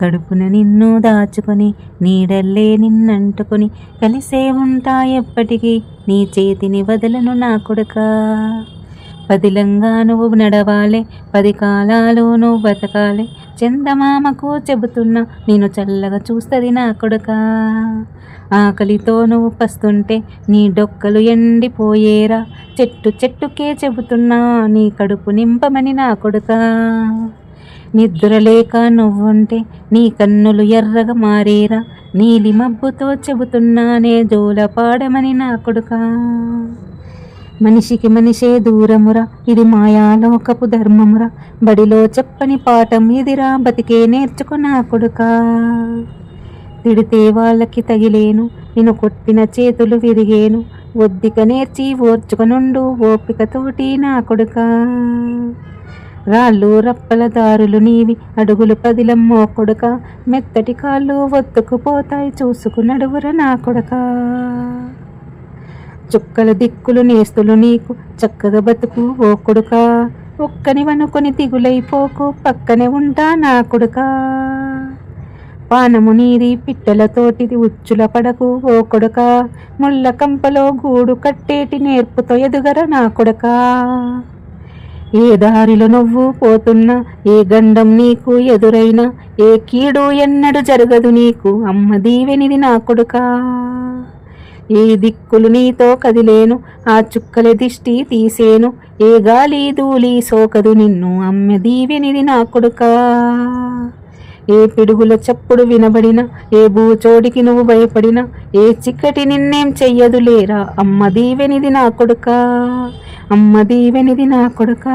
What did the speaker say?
కడుపున నిన్ను దాచుకొని నీడల్లే నిన్నంటుకొని కలిసే ఉంటా ఎప్పటికీ నీ చేతిని వదలను నా కొడుకా. పదిలంగా నువ్వు నడవాలే, 10 కాలాలు నువ్వు బతకాలే, చందమామకు చెబుతున్నా నేను చల్లగా చూస్తుంది నా కొడుకా. ఆకలితో నువ్వు పస్తుంటే నీ డొక్కలు ఎండిపోయేరా, చెట్టుకే చెబుతున్నా నీ కడుపు నింపమని నా కొడుకా. నిద్రలేక నువ్వుంటే నీ కన్నులు ఎర్రగా మారేరా, నీలి మబ్బుతో చెబుతున్నానే జోల పాడమని నా కొడుకా. మనిషికి మనిషే దూరమురా, ఇది మాయాలోకపు ధర్మమురా, బడిలో చెప్పని పాఠం ఇదిరా, బతికే నేర్చుకో నా కొడుకా. తిడితే వాళ్ళకి తగిలేను, నేను కొట్టిన చేతులు విరిగేను, ఒద్దిక నేర్చి ఓర్చుకొనుండు ఓపికతోటి నా కొడుకా. రాళ్ళు రప్పల దారులు నీవి, అడుగులు పదిలమ్మో కొడుక, మెత్తటి కాళ్ళు ఒత్తుకుపోతాయి చూసుకు నడువుర నా కొడుకా. చుక్కల దిక్కులు నేస్తులు నీకు, చక్కగా బతుకు ఓ కొడుకా. ఒక్కని వనుకొని దిగులైపోకు, పక్కనే ఉంటా నా కొడుకా. పానము నీది పిట్టలతోటిది, ఉచ్చుల పడకు ఓ కొడుకా. ముళ్ళ కంపలో గూడు కట్టేటి నేర్పుతో ఎదుగర నా కొడుకా. ఏ దారిలో నువ్వు పోతున్నా, ఏ గండం నీకు ఎదురైనా, ఏ కీడు ఎన్నడు జరగదు నీకు, అమ్మ దీవెనిది నా కొడుకా. ఏ దిక్కులు నీతో కదిలేను, ఆ చుక్కల దిష్టి తీసేను, ఏ గాలి ధూళి సోకదు నిన్ను, అమ్మ దీవెనిది నా కొడుకా. ఏ పిడుగుల చప్పుడు వినబడినా, ఏ భూచోడికి నువ్వు భయపడినా, ఏ చిక్కటి నిన్నేం చెయ్యదు లేరా, అమ్మ దీవెనిది నా కొడుకా. అమ్మ దీవెనిది నా కొడుకా.